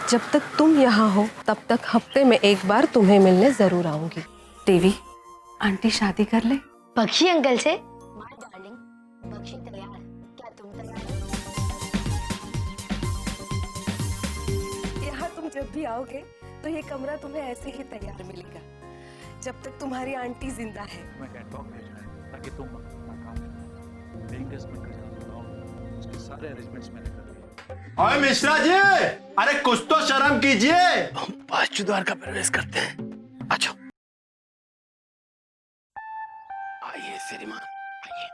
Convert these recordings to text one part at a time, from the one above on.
जब तक तुम यहाँ हो तब तक हफ्ते में एक बार तुम्हें मिलने जरूर आऊंगी। देवी, आंटी शादी कर ले। बख्शी अंकल से। माय डार्लिंग, बख्शी तैयार, क्या तुम तैयार? यहाँ तुम जब भी आओगे तो ये कमरा तुम्हें ऐसे ही तैयार मिलेगा जब तक तुम्हारी आंटी जिंदा है। मैं कहता हूँ ताकि तुम अपना काम एंगेजमेंट का काम बनाओ, उसके सारे अरेंजमेंट्स मैंने कर दिए। ओए मिश्रा जी, अरे कुछ तो शर्म कीजिए। हम पांच द्वार का प्रवेश करते हैं। अच्छा आइए श्रीमान, आइए।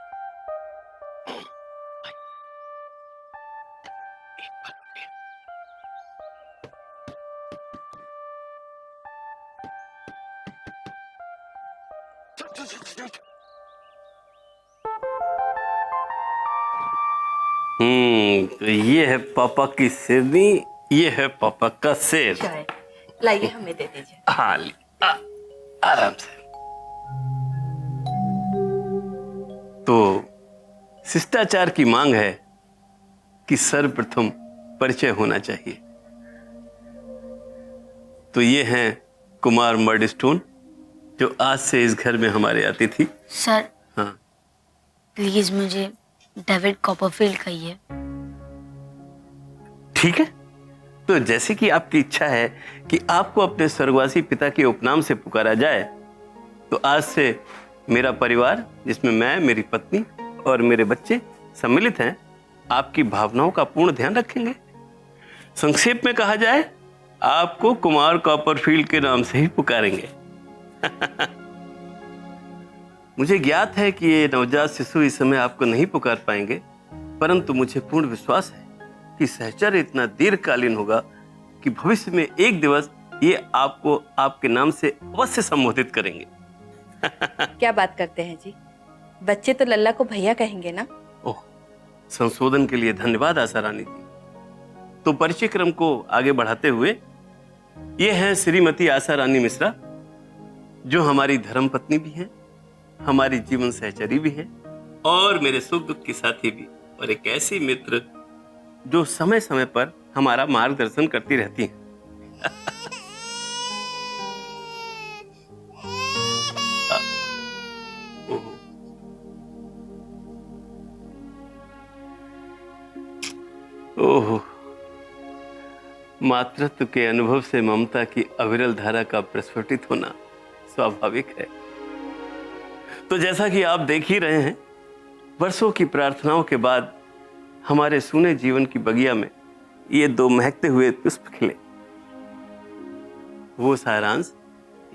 एक बार रुकिए। चल, चल, चल, चल, चल। तो ये है पापा की शेरनी, ये है पापा का शेर। लाइए, हमें दे दीजिए। हाँ, आराम से। तो शिष्टाचार की मांग है कि सर्वप्रथम परिचय होना चाहिए। तो ये हैं कुमार मर्डस्टोन, जो आज से इस घर में हमारे अतिथि। सर, हाँ, प्लीज मुझे डेविड कॉपरफील्ड कहिए। ठीक है। तो जैसे कि आपकी इच्छा है कि आपको अपने स्वर्गवासी पिता के उपनाम से पुकारा जाए, तो आज से मेरा परिवार, जिसमें मैं, मेरी पत्नी और मेरे बच्चे सम्मिलित हैं, आपकी भावनाओं का पूर्ण ध्यान रखेंगे। संक्षेप में कहा जाए, आपको कुमार कॉपरफील्ड के नाम से ही पुकारेंगे। मुझे ज्ञात है कि ये नवजात शिशु इस समय आपको नहीं पुकार पाएंगे, परंतु मुझे पूर्ण विश्वास है कि सहचर्य इतना दीर्घकालीन होगा कि भविष्य में एक दिवस ये आपको आपके नाम से अवश्य संबोधित करेंगे। क्या बात करते हैं जी, बच्चे तो लल्ला को भैया कहेंगे ना? ओह, संशोधन के लिए धन्यवाद आशा रानी जी। तो परिचय क्रम को आगे बढ़ाते हुए, ये हैं श्रीमती आशा रानी मिश्रा, जो हमारी धर्मपत्नी भी हैं, हमारी जीवन सहचरी भी हैं और मेरे सुख दुख की साथी भी, और एक ऐसी मित्र जो समय समय पर हमारा मार्गदर्शन करती रहती हैं। ओहो, मातृत्व के अनुभव से ममता की अविरल धारा का प्रस्फुटित होना स्वाभाविक है। तो जैसा कि आप देख ही रहे हैं, वर्षों की प्रार्थनाओं के बाद हमारे सूने जीवन की बगिया में ये दो महकते हुए पुष्प खिले। वो सारांश,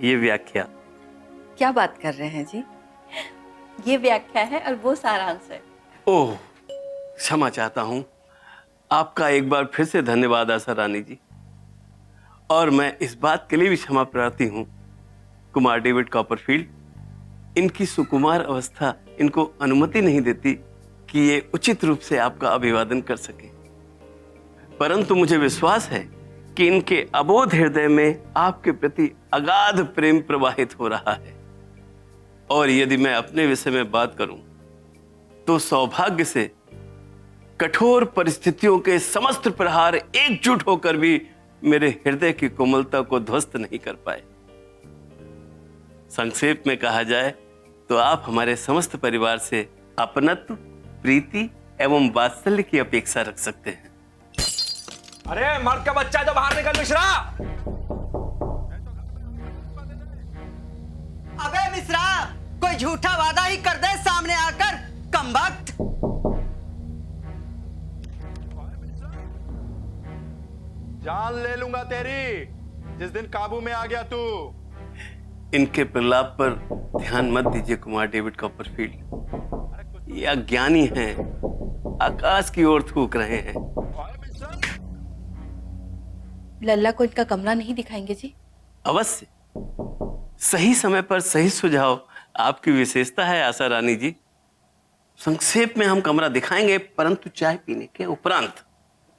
ये व्याख्या। क्या बात कर रहे हैं जी? ये व्याख्या है और वो सारांश है। ओह, क्षमा चाहता हूं। आपका एक बार फिर से धन्यवाद आशा रानी जी। और मैं इस बात के लिए भी क्षमा प्रार्थी हूं, कुमार डेविड कॉपरफील्ड, इनकी सुकुमार अवस्था इनको अनुमति नहीं देती कि ये उचित रूप से आपका अभिवादन कर सके। परंतु मुझे विश्वास है कि इनके अबोध हृदय में आपके प्रति अगाध प्रेम प्रवाहित हो रहा है। और यदि मैं अपने विषय में बात करूं, तो सौभाग्य से कठोर परिस्थितियों के समस्त प्रहार एकजुट होकर भी मेरे हृदय की कोमलता को ध्वस्त नहीं कर पाए। संक्षेप में कहा जाए तो आप हमारे समस्त परिवार से अपनत्व, प्रीति एवं वात्सल्य की अपेक्षा रख सकते हैं। अरे मर्द का बच्चा, जो बाहर निकल मिश्रा। अबे मिश्रा, कोई झूठा वादा ही कर दे सामने आकर, कमबख्त। जान ले लूंगा तेरी जिस दिन काबू में आ गया तू। इनके प्रलाप पर ध्यान मत दीजिए कुमार डेविड कॉपरफील्ड। ये अज्ञानी हैं, आकाश की ओर थूक रहे हैं। लल्ला को इनका कमरा नहीं दिखाएंगे जी? अवश्य, सही समय पर सही सुझाव आपकी विशेषता है आशा रानी जी। संक्षेप में हम कमरा दिखाएंगे, परंतु चाय पीने के उपरांत।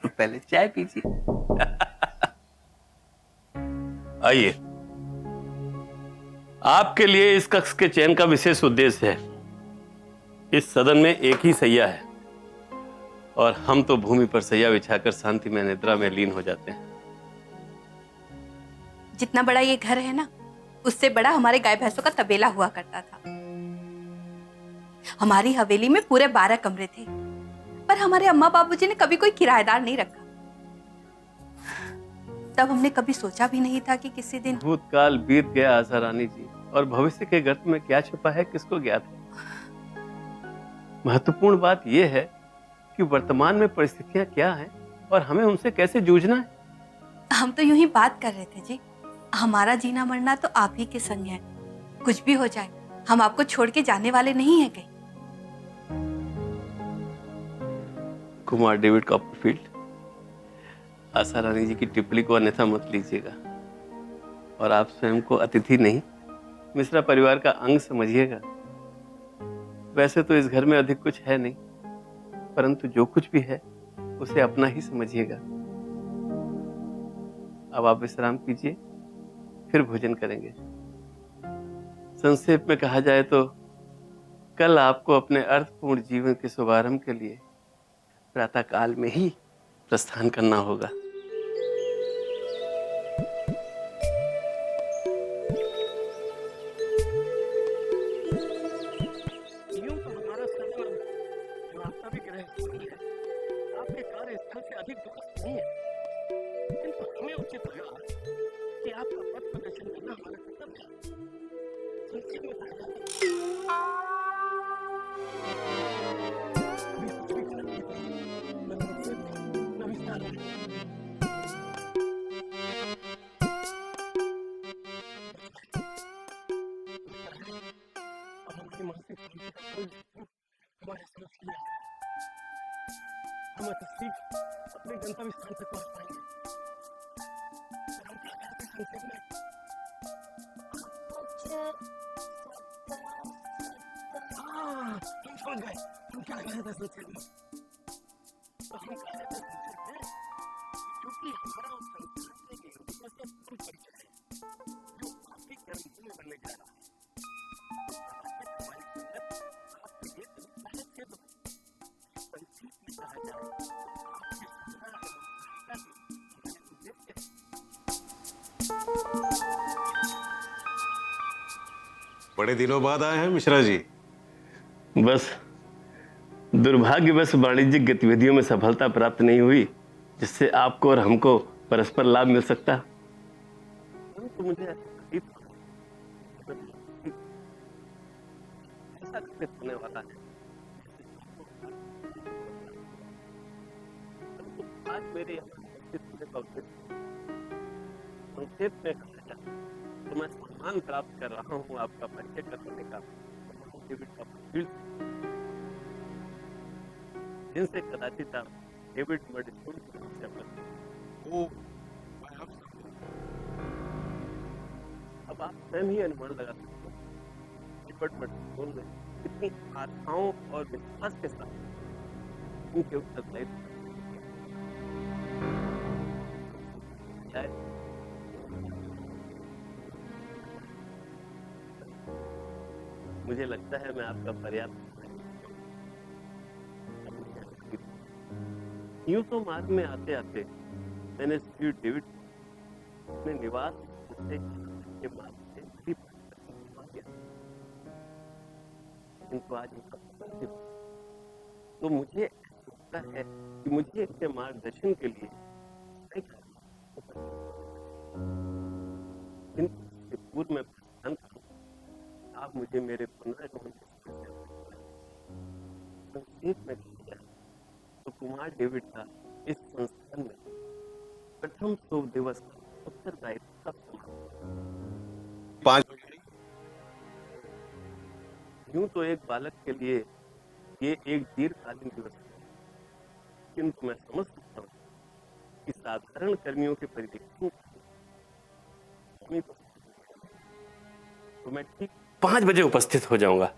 तो पहले चाय पीजिए। आइए, आपके लिए इस कक्ष के चयन का विशेष उद्देश्य है। इस सदन में एक ही सैया है और हम तो भूमि पर सैया बिछाकर शांति में निद्रा में लीन हो जाते हैं। जितना बड़ा ये घर है ना, उससे बड़ा हमारे गाय भैंसों का तबेला हुआ करता था। हमारी हवेली में पूरे 12 कमरे थे, पर हमारे अम्मा बाबूजी ने कभी कोई किराएदार नहीं रखा। तब हमने कभी सोचा भी नहीं था कि किसी दिन भूतकाल बीत गया आशा रानी जी, और भविष्य के गर्त में क्या छुपा है किसको ज्ञात है। महत्वपूर्ण बात यह है कि वर्तमान में परिस्थितियां क्या हैं और हमें उनसे कैसे जूझना है। हम तो यूं ही बात कर रहे थे जी। हमारा जीना मरना तो आप ही के संग है। कुछ भी हो जाए, हम आपको छोड़ के जाने वाले नहीं हैं कहीं। कुमार डेविड कॉपरफील्ड, आशा रानी जी की टिप्पणी को अन्यथा मत लीजिएगा, और आप स्वयं को अतिथि नहीं, मिश्रा परिवार का अंग समझिएगा। वैसे तो इस घर में अधिक कुछ है नहीं, परंतु जो कुछ भी है उसे अपना ही समझिएगा। अब आप विश्राम कीजिए, फिर भोजन करेंगे। संक्षेप में कहा जाए तो कल आपको अपने अर्थपूर्ण जीवन के शुभारंभ के लिए प्रातः काल में ही प्रस्थान करना होगा। यूं तो हमारा सफर वास्तविक रहस्य है, आपके कार्यस्थल से अधिक दुरुस्त नहीं है, किंतु हमें उचित लगा कि आपका पथ प्रदर्शन करना हमारा कर्तव्य है। संक्षेप में कहा जाए हम अतिशीघ्र अपने गंतव्य स्थान तक पहुंच पाएंगे। हम क्या कहते हैं संक्षेप में? हाँ, हम समझ गए। हम क्या कहते हैं संक्षेप में? तो हम क्या कहते हैं संक्षेप में? क्योंकि हमारा उस संसार से ये उसका पूर्ण परिचय है, जो आपकी कर्मभूमि बनने जा रहा है। हमारी संगत आपके लिए पहले से तो संक्षेप में कहा जाए, आपके संसार के बड़े दिनों बाद आए हैं मिश्रा जी। बस दुर्भाग्यवश वाणिज्यिक गतिविधियों में सफलता प्राप्त नहीं हुई, जिससे आपको और हमको परस्पर लाभ मिल सकता। तो मुझे ऐसा होने वाला है। आज मेरे संक्षेप में कहा जाए तो मैं सम्मान प्राप्त कर रहा हूँ आपका परिचय करने का, डेविड कॉपरफील्ड, जिनसे कदाचित आप डेविड मर्डस्टोन की समस्या पर अब आप स्वयं ही अनुमान लगा सकते हैं डेविड मर्डस्टोन ने कितनी आशाओं और विश्वास के साथ उनके उत्तरदायित्व मुझे लगता है मैं आपका पर्याप्त यूं तो मार्ग में आते आते मैंने श्री डेविड अपने निवास के मार्ग से किंतु आज तो मुझे लगता है कि मुझे इसके मार्गदर्शन के लिए पूर्व में आप मुझे मेरे पुनर्गमन संक्षेप में किया तो कुमार डेविड का इस संस्थान में प्रथम शुभ दिवस उत्तरदायित्व कब समाप्त? 5 यूं तो एक बालक के लिए ये एक दीर्घकालीन दिवस है, किंतु मैं समझ सकता हूँ कि साधारण कर्मियों के परिदृश्यों तो मैं ठीक 5 बजे उपस्थित हो जाऊंगा।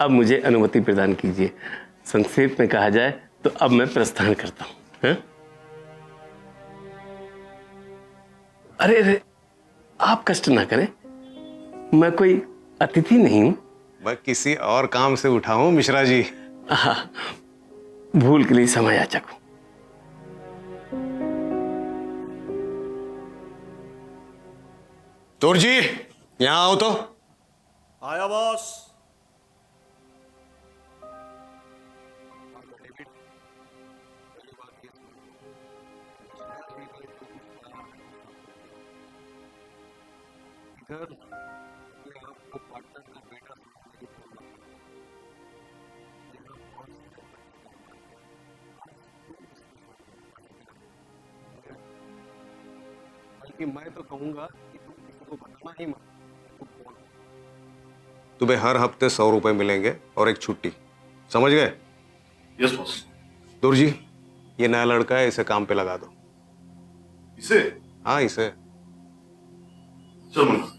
अब मुझे अनुमति प्रदान कीजिए। संक्षेप में कहा जाए तो अब मैं प्रस्थान करता हूं। अरे अरे, आप कष्ट ना करें, मैं कोई अतिथि नहीं हूं। मैं किसी और काम से उठा हूं मिश्रा जी। हाँ, भूल के लिए समय याचक हूं। तुर जी, यहाँ आओ तो। आया बॉस। इधर ये आपको पार्टनर का बेटा नहीं बोलना। बल्कि मैं तो कहूंगा कि तुम किसी को बताना ही मत। तुम बोलो। तुम्हें हर हफ्ते 100 रुपए मिलेंगे और एक छुट्टी, समझ गए? Yes boss. दुर जी, ये नया लड़का है, इसे काम पे लगा दो। इसे? हाँ, इसे। चल मुन्ना।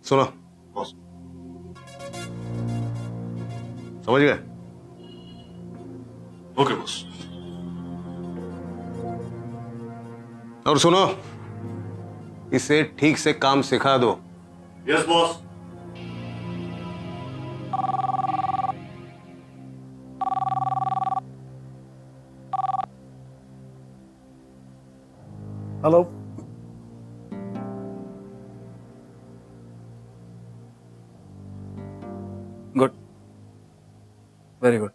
सुनो, बॉस। समझ गए? Okay boss. और सुनो, इसे ठीक से काम सिखा दो। Yes boss. Hello. Good, very good.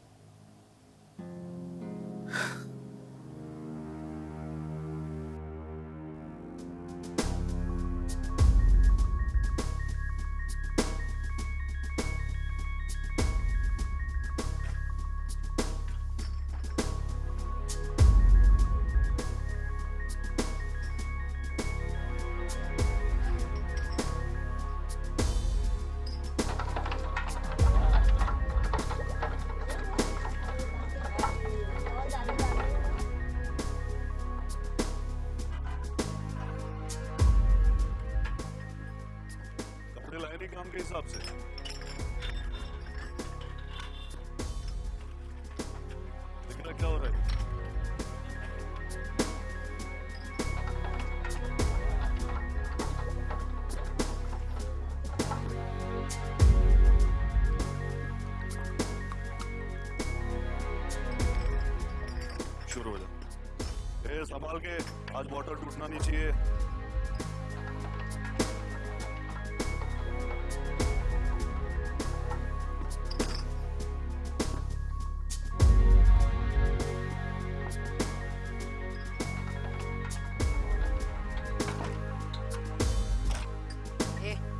कपड़े लाए नहीं काम के हिसाब से? दिख रहा क्या हो रहा है? शुरू हो जा। ए, संभाल के, आज वाटर टूटना नहीं चाहिए।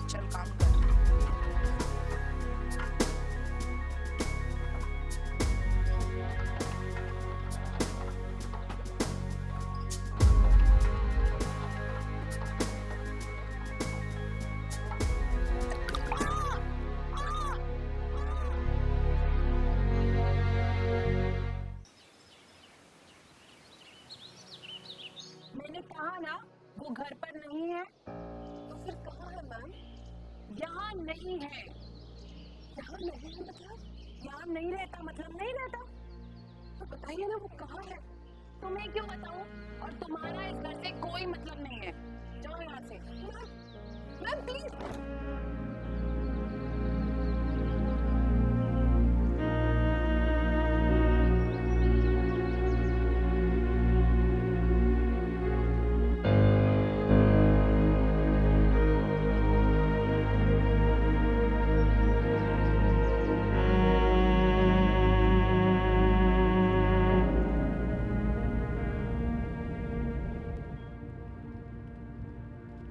चल काम कर। मैंने कहा ना वो घर पर नहीं है। तो फिर कहाँ है मैम? यहाँ नहीं है। यहाँ नहीं है मतलब यहाँ नहीं रहता, मतलब नहीं रहता। तो बताइए ना वो कहाँ है। तुम्हें क्यों बताऊं? और तुम्हारा इस घर से कोई मतलब नहीं है। जाओ यहाँ से। Ma'am please.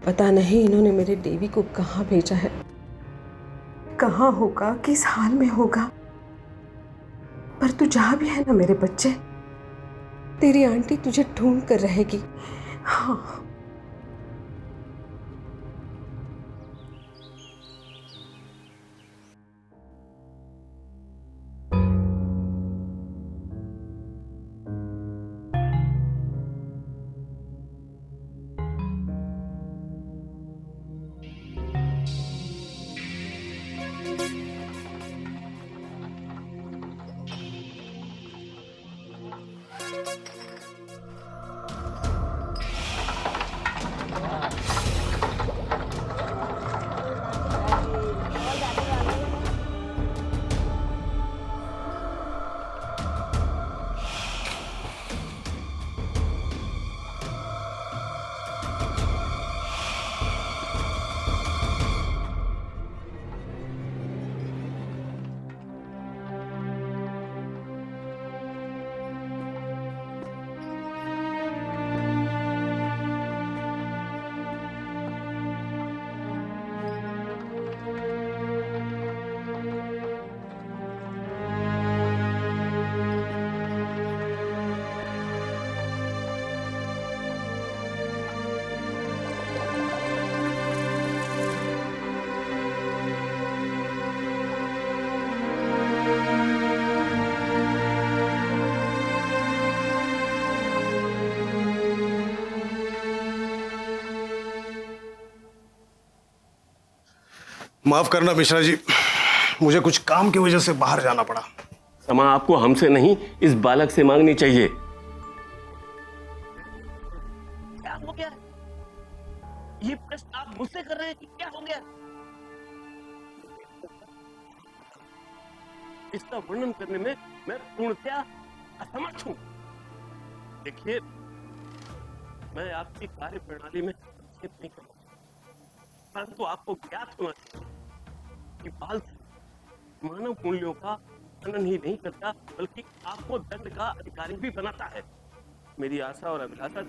पता नहीं इन्होंने मेरे देवी को कहाँ भेजा है, कहाँ होगा, किस हाल में होगा। पर तू जहाँ भी है ना मेरे बच्चे, तेरी आंटी तुझे ढूंढ कर रहेगी। हाँ। माफ करना मिश्रा जी, मुझे कुछ काम की वजह से बाहर जाना पड़ा। क्षमा आपको हमसे नहीं, इस बालक से मांगनी चाहिए। क्या हो गया? ये प्रश्न आप मुझसे कर रहे हैं कि क्या हो गया? इसका वर्णन करने में मैं पूर्णतया असमर्थ हूं। देखिए, मैं आपकी कार्य प्रणाली में हस्तक्षेप नहीं करूंगा, परंतु आपको ज्ञात होना चाहिए कि बाल मानव मूल्यों का खनन ही नहीं करता, बल्कि आपको दंड का अधिकारी भी बनाता है। मेरी आशा और अभिलाषा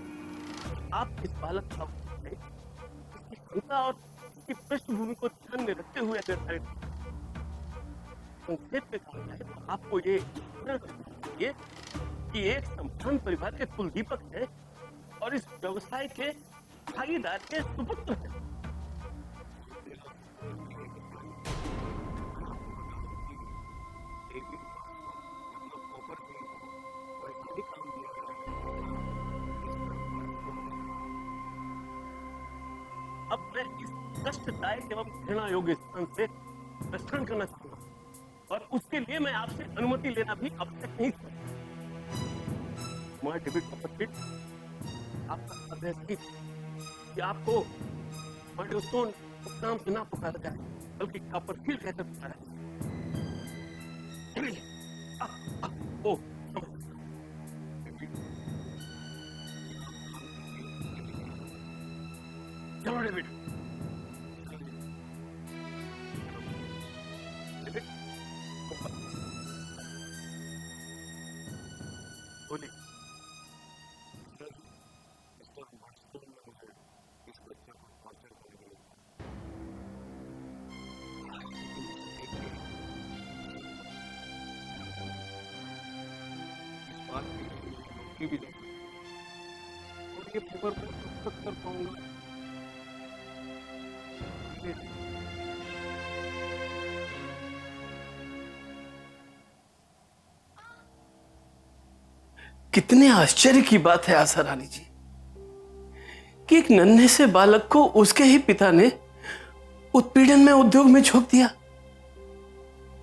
आप इस बालक का उसकी क्षमता और उसकी पृष्ठभूमि को ध्यान में रखते हुए निर्धारित संक्षेप में कहा जाए तो आपको ये चाहिए कि एक संपन्न परिवार के कुलदीपक है और इस व्यवसाय के भागीदार के सुपुत्र है। अब मैं इस कष्टदायक एवं घृणा योग्य स्थान से प्रस्थान करना चाहूंगा और उसके लिए मैं आपसे अनुमति लेना भी आवश्यक नहीं समझता। डेविड कॉपरफील्ड, आपका आदेश है कि आपको मर्डरस्टोन नाम से ना पुकारा जाए, बल्कि कॉपरफील्ड कहकर पुकारा जाए। ओ चलो डेविड। बोलिए। की भी देखो और ये पेपर पर कब तक कर पाऊंगा? कितने आश्चर्य की बात है आशा रानी जी कि एक नन्हे से बालक को उसके ही पिता ने उत्पीड़न में उद्योग में झोंक दिया।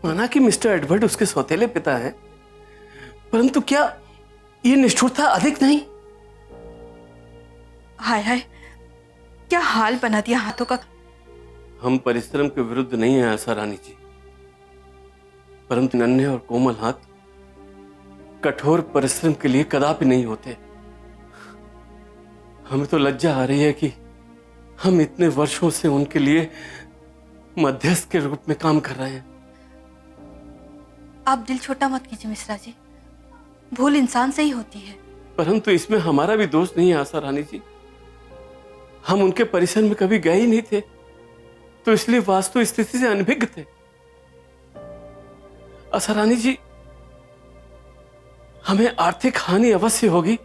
माना कि मिस्टर एडवर्ड उसके सौतेले पिता हैं, परंतु क्या ये निष्ठुरता अधिक नहीं? हाय हाय, क्या हाल बना दिया हाथों का। हम परिश्रम के विरुद्ध नहीं हैं आशा रानी जी, परंतु नन्हे और कोमल हाथ कठोर परिश्रम के लिए कदापि नहीं होते। हमें तो लज्जा आ रही है कि हम इतने वर्षों से उनके लिए मध्यस्थ के रूप में काम कर रहे हैं। आप दिल छोटा मत कीजिए मिश्रा जी, भूल इंसान से ही होती है। परंतु इसमें हमारा भी दोष नहीं है आशा रानी जी। हम उनके परिसर में कभी गए ही नहीं थे, तो इसलिए वास्तु स्थिति से अनभिज्ञ थे। आशा रानी जी, हमें आर्थिक हानि अवश्य होगी,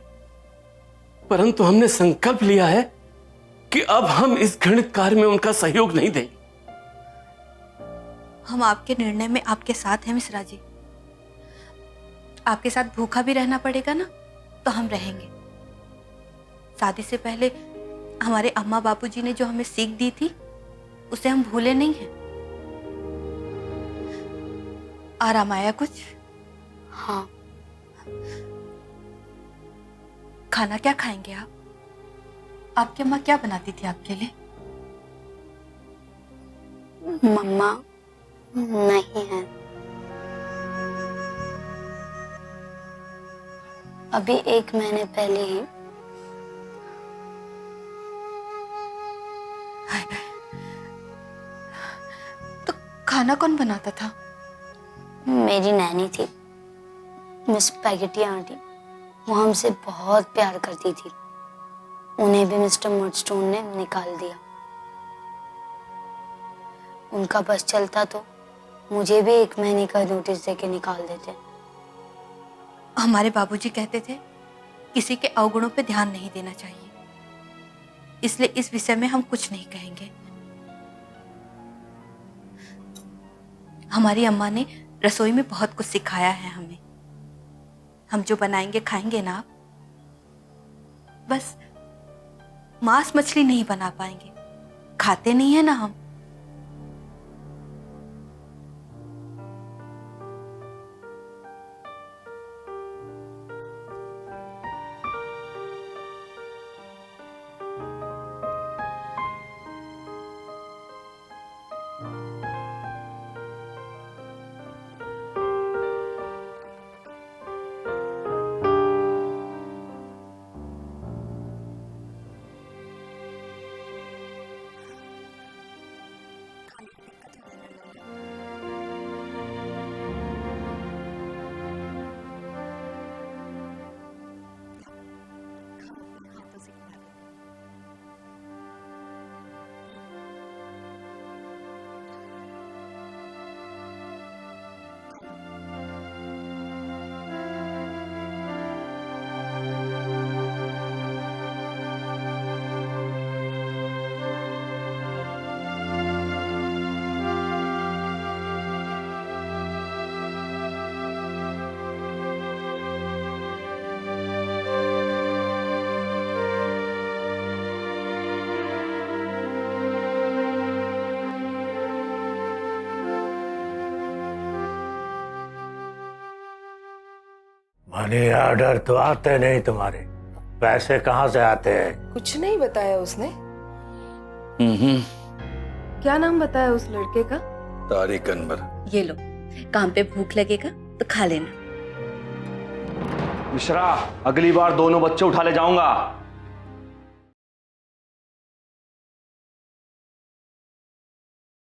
परंतु हमने संकल्प लिया है कि अब हम इस घृणित कार्य में उनका सहयोग नहीं देंगे। हम आपके निर्णय में आपके साथ हैं मिश्रा जी। आपके साथ भूखा भी रहना पड़ेगा ना, तो हम रहेंगे। शादी से पहले हमारे अम्मा बापूजी ने जो हमें सीख दी थी, उसे हम भूले नहीं हैं। आराम आया कुछ? हाँ। खाना क्या खाएंगे आप? आपकी अम्मा क्या बनाती थी आपके लिए? मम्मा नहीं है। अभी 1 महीने पहले ही तो खाना कौन बनाता था? मेरी नैनी थी, मिस पैगेटी आंटी। वो हमसे बहुत प्यार करती थी। उन्हें भी मिस्टर मर्डस्टोन ने निकाल दिया। उनका बस चलता तो मुझे भी 1 महीने का नोटिस देके निकाल देते। हमारे बाबूजी कहते थे किसी के अवगुणों पे ध्यान नहीं देना चाहिए, इसलिए इस विषय में हम कुछ नहीं कहेंगे। हमारी अम्मा ने रसोई में बहुत कुछ सिखाया है हमें। हम जो बनाएंगे खाएंगे ना आप। बस मांस मछली नहीं बना पाएंगे, खाते नहीं है ना हम। मनी ऑर्डर तो आते नहीं तुम्हारे, पैसे कहाँ से आते हैं? कुछ नहीं बताया उसने। क्या नाम बताया उस लड़के का? तारिक अनवर। ये लो, काम पे भूख लगेगा तो खा लेना। मिश्रा, अगली बार दोनों बच्चे उठा ले जाऊंगा।